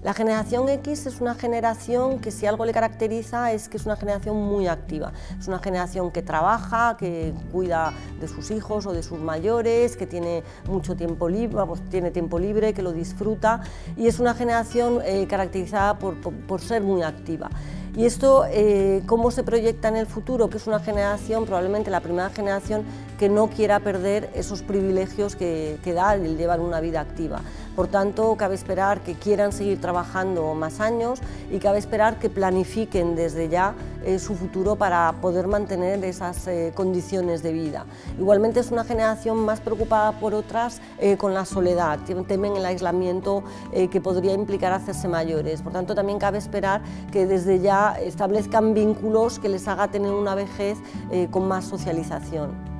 La generación X es una generación que, si algo le caracteriza, es que es una generación muy activa. Es una generación que trabaja, que cuida de sus hijos o de sus mayores, que tiene mucho tiempo libre, tiene tiempo libre, que lo disfruta, y es una generación caracterizada por ser muy activa. Y esto, ¿cómo se proyecta en el futuro? Que es una generación, probablemente la primera generación, que no quiera perder esos privilegios que da el llevar una vida activa. Por tanto, cabe esperar que quieran seguir trabajando más años y cabe esperar que planifiquen desde ya su futuro para poder mantener esas condiciones de vida. Igualmente es una generación más preocupada por otras con la soledad, temen el aislamiento que podría implicar hacerse mayores. Por tanto, también cabe esperar que desde ya establezcan vínculos que les haga tener una vejez con más socialización.